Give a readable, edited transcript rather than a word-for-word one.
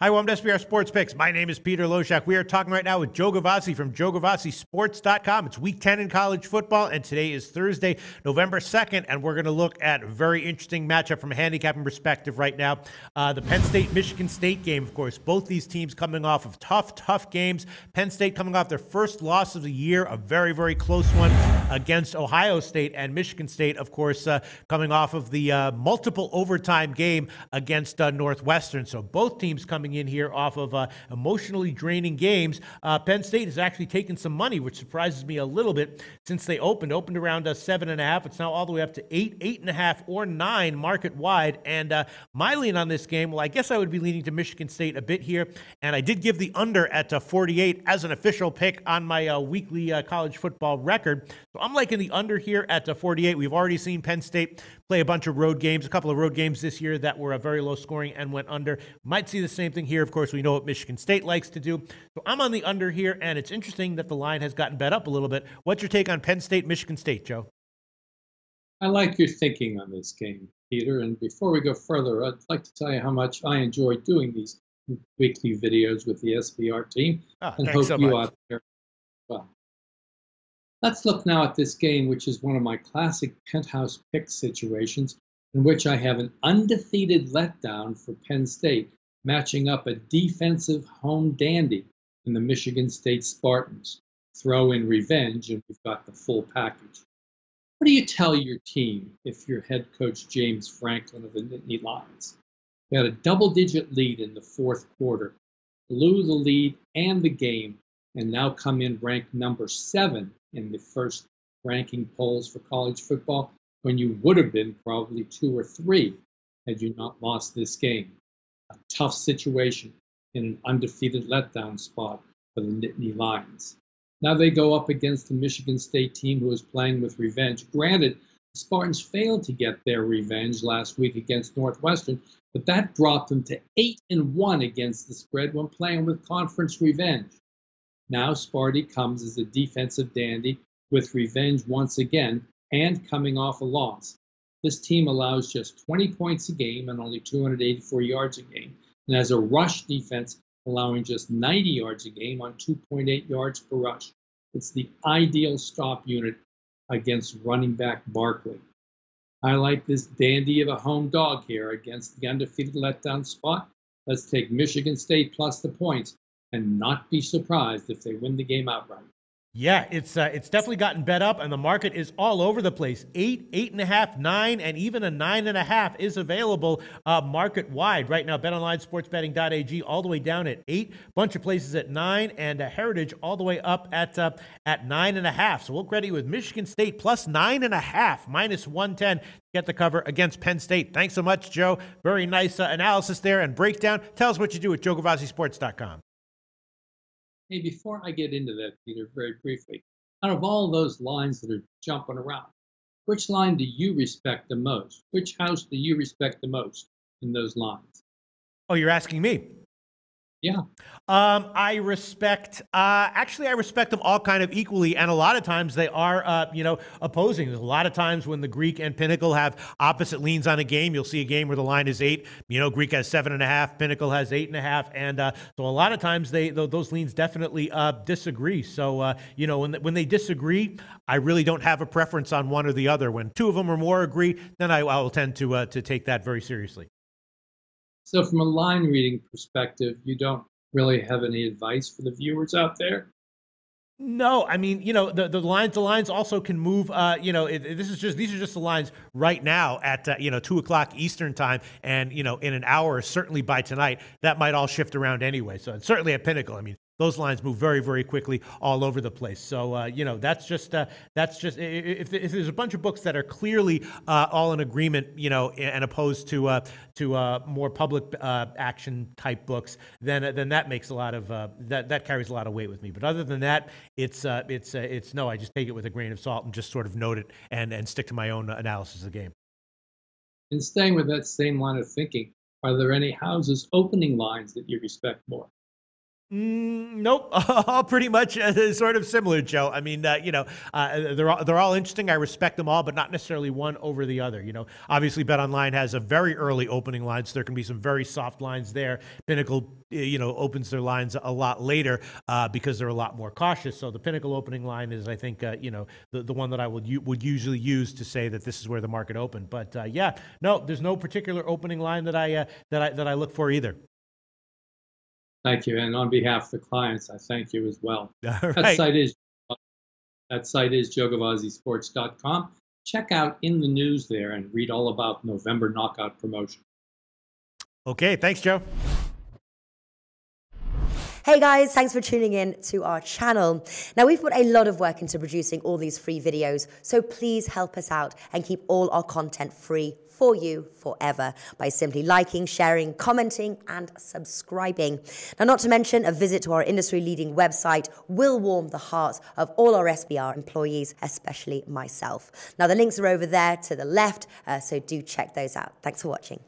Hi, welcome to SBR Sports Picks. My name is Peter Loshak. We are talking right now with Joe Gavazzi from JoeGavazziSports.com. It's Week 10 in college football, and today is Thursday, November 2nd, and we're going to look at a very interesting matchup from a handicapping perspective right now. The Penn State-Michigan State game, of course. Both these teams coming off of tough games. Penn State coming off their first loss of the year, a very, very close one against Ohio State, and Michigan State, of course, coming off of the multiple overtime game against Northwestern. So both teams coming in here off of emotionally draining games. Penn State has actually taken some money, which surprises me a little bit since they opened around 7.5. It's now all the way up to 8.5, or 9 market wide. And my lean on this game, well, I guess I would be leaning to Michigan State a bit here. And I did give the under at 48 as an official pick on my weekly college football record. So I'm liking the under here at 48. We've already seen Penn State play a bunch of road games, a couple of road games this year that were very low scoring and went under. Might see the same thing here. Of course, we know what Michigan State likes to do. So I'm on the under here, and it's interesting that the line has gotten bet up a little bit. What's your take on Penn State, Michigan State, Joe? I like your thinking on this game, Peter. And before we go further, I'd like to tell you how much I enjoy doing these weekly videos with the SBR team, and hope so you much. out there as well. Let's look now at this game, which is one of my classic penthouse pick situations, in which I have an undefeated letdown for Penn State, matching up a defensive home dandy in the Michigan State Spartans. Throw in revenge, and we've got the full package. What do you tell your team if you're head coach James Franklin of the Nittany Lions? They had a double-digit lead in the fourth quarter, blew the lead and the game, and now come in ranked number 7 in the first ranking polls for college football, when you would have been probably 2 or 3 had you not lost this game. A tough situation in an undefeated letdown spot for the Nittany Lions. Now they go up against the Michigan State team, who is playing with revenge. Granted, the Spartans failed to get their revenge last week against Northwestern, but that dropped them to 8-1 against the spread when playing with conference revenge. Now Sparty comes as a defensive dandy with revenge once again, and coming off a loss. This team allows just 20 points a game and only 284 yards a game, and has a rush defense allowing just 90 yards a game on 2.8 yards per rush. It's the ideal stop unit against running back Barkley. I like this dandy of a home dog here against the undefeated letdown spot. Let's take Michigan State plus the points and not be surprised if they win the game outright. Yeah, it's definitely gotten bet up, and the market is all over the place. 8, 8.5, 9, and even a 9.5 is available market wide right now. BetOnlineSportsBetting.ag all the way down at 8, bunch of places at 9, and Heritage all the way up at 9.5. So we'll credit you with Michigan State plus 9.5, minus 110. Get the cover against Penn State. Thanks so much, Joe. Very nice analysis there and breakdown. Tell us what you do at JoeGavazziSports.com. Hey, before I get into that, Peter, very briefly, out of all those lines that are jumping around, which line do you respect the most? Which house do you respect the most in those lines? Oh, you're asking me? Yeah. I respect, actually, I respect them all kind of equally. And a lot of times they are, opposing. There's a lot of times when the Greek and Pinnacle have opposite leans on a game. You'll see a game where the line is 8. Greek has 7.5. Pinnacle has 8.5. And so a lot of times those leans definitely disagree. So, when they disagree, I really don't have a preference on one or the other. When 2 of them or more agree, then I will tend to take that very seriously. So from a line reading perspective, you don't really have any advice for the viewers out there? No, I mean, the lines also can move. These are just the lines right now at 2 o'clock Eastern time, and in an hour, certainly by tonight, that might all shift around anyway. So and certainly at Pinnacle, I mean, those lines move very, very quickly all over the place. So, that's just if there's a bunch of books that are clearly all in agreement, and opposed to more public action type books, then that makes a lot of that carries a lot of weight with me. But other than that, it's no. I just take it with a grain of salt and just sort of note it and stick to my own analysis of the game. And staying with that same line of thinking, are there any houses opening lines that you respect more? Nope, all pretty much sort of similar, Joe. I mean, they're all interesting. I respect them all, but not necessarily one over the other. Obviously, BetOnline has a very early opening line, so there can be some very soft lines there. Pinnacle, opens their lines a lot later because they're a lot more cautious. So the Pinnacle opening line is, I think, the one that I would usually use to say that this is where the market opened. But no, there's no particular opening line that I look for either. Thank you. And on behalf of the clients, I thank you as well. All That right. site is joegavazzisports.com. Check out In the News there and read all about November knockout promotion. Okay, thanks, Joe. Hey guys, thanks for tuning in to our channel. Now, we've put a lot of work into producing all these free videos, so please help us out and keep all our content free for you forever by simply liking, sharing, commenting, and subscribing. Now, not to mention, a visit to our industry-leading website will warm the hearts of all our SBR employees, especially myself. Now, the links are over there to the left, so do check those out. Thanks for watching.